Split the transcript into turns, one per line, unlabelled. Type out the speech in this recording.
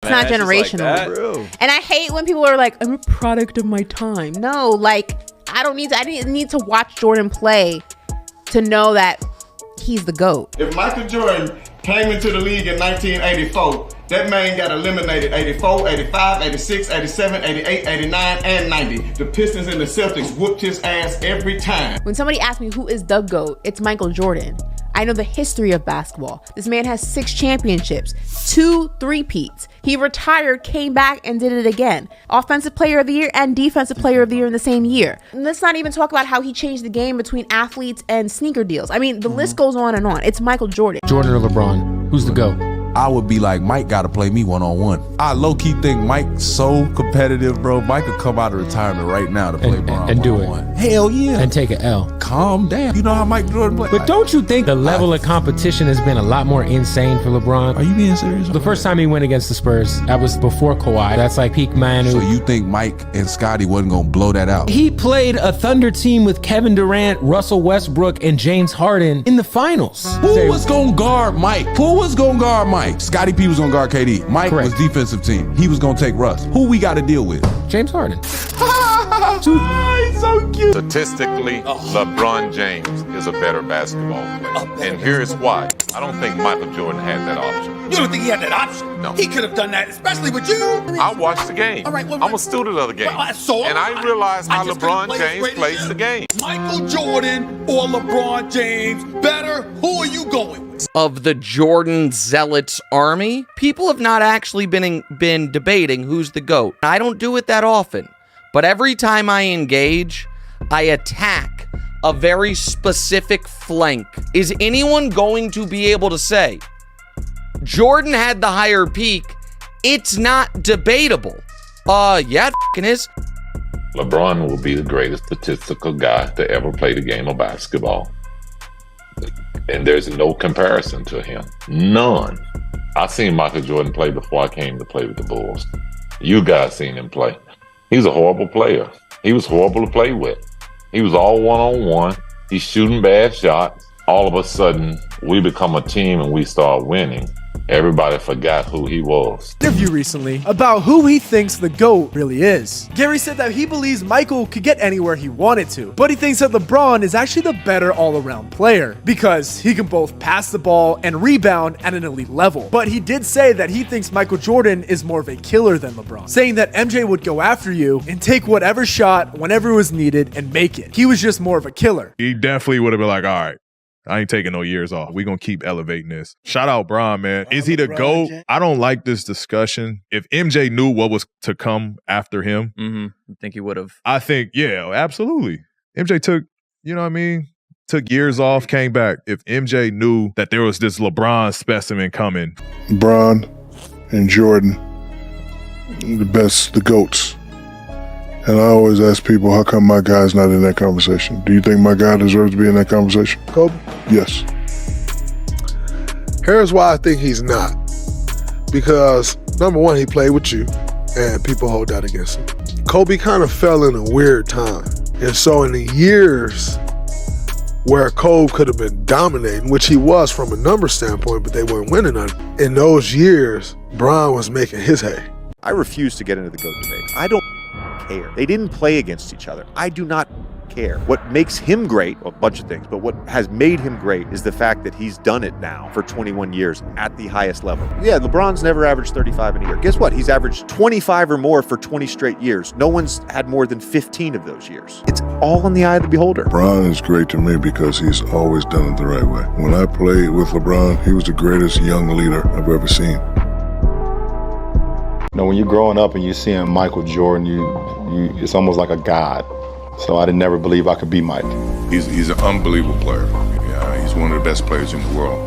not generational.
Like
and I hate when people are like, I'm a product of my time. No, like, I didn't need to watch Jordan play to know that he's the GOAT.
If Michael Jordan came into the league in 1984, that man got eliminated 84, 85, 86, 87, 88, 89, and 90. The Pistons and the Celtics whooped his ass every time.
When somebody asks me who is the GOAT, it's Michael Jordan. I know the history of basketball. This man has 6 championships, 2 three-peats. He retired, came back, and did it again. Offensive Player of the Year and Defensive Player of the Year in the same year. And let's not even talk about how he changed the game between athletes and sneaker deals. I mean, the list goes on and on. It's Michael Jordan.
Jordan or LeBron? Who's the GOAT?
I would be like, Mike got to play me one-on-one. I low-key think Mike's so competitive, bro. Mike could come out of retirement right now to play Bron
and do
one-on-one. Hell yeah.
And take an L.
Calm down. You know how Mike Jordan plays.
But don't you think the level of competition has been a lot more insane for LeBron?
Are you being serious?
The first time he went against the Spurs, that was before Kawhi. That's like peak Manu.
So you think Mike and Scottie wasn't going to blow that out?
He played a Thunder team with Kevin Durant, Russell Westbrook, and James Harden in the finals.
Who was going to guard Mike? Who was going to guard Mike? Scottie P was going to guard KD. Mike was defensive team. He was going to take Russ. Who we got to deal with?
James Harden.
He's so cute.
Statistically, LeBron James is a better basketball player. And here's why. I don't think Michael Jordan had that option.
You don't think he had that option?
No.
He could have done that, especially with you.
I watched the game.
All right, well,
I'm a student of the game.
So
and I realized how LeBron James plays the game.
Michael Jordan or LeBron James, better? Who are you going with?
Of the Jordan Zealots army, people have not actually been debating who's the GOAT. I don't do it that often, but every time I engage, I attack a very specific flank. Is anyone going to be able to say, Jordan had the higher peak? It's not debatable. Yeah, it f***ing is.
LeBron will be the greatest statistical guy to ever play the game of basketball. And there's no comparison to him. None. I seen Michael Jordan play before I came to play with the Bulls. You guys seen him play. He's a horrible player. He was horrible to play with. He was all one-on-one. He's shooting bad shots. All of a sudden, we become a team and we start winning. Everybody forgot who he was.
Interview recently about who he thinks the GOAT really is. Gary said that he believes Michael could get anywhere he wanted to, but he thinks that LeBron is actually the better all-around player because he can both pass the ball and rebound at an elite level. But he did say that he thinks Michael Jordan is more of a killer than LeBron, saying that MJ would go after you and take whatever shot whenever it was needed and make it. He was just more of a killer.
He definitely would have been like, all right, I ain't taking no years off. We gonna keep elevating this. Shout out Bron, man. Is he the GOAT? I don't like this discussion. If MJ knew what was to come after him,
I think he would have.
I think, yeah, absolutely. MJ took, you know what I mean? Took years off, came back. If MJ knew that there was this LeBron specimen coming.
Bron and Jordan, the GOATs. And I always ask people, how come my guy's not in that conversation? Do you think my guy deserves to be in that conversation?
Kobe?
Yes.
Here's why I think he's not. Because, number one, he played with you, and people hold that against him. Kobe kind of fell in a weird time. And so in the years where Kobe could have been dominating, which he was from a number standpoint, but they weren't winning on it, in those years, Bron was making his hay.
I refuse to get into the GOAT debate. I don't care. They didn't play against each other. I do not care. What makes him great, well, a bunch of things, but what has made him great is the fact that he's done it now for 21 years at the highest level. Yeah, LeBron's never averaged 35 in a year. Guess what? He's averaged 25 or more for 20 straight years. No one's had more than 15 of those years. It's all in the eye of the beholder.
Bron is great to me because he's always done it the right way. When I played with LeBron, he was the greatest young leader I've ever seen.
You know, when you're growing up and you're seeing Michael Jordan, it's almost like a god. So I didn't never believe I could be Mike.
He's an unbelievable player. Yeah, he's one of the best players in the world.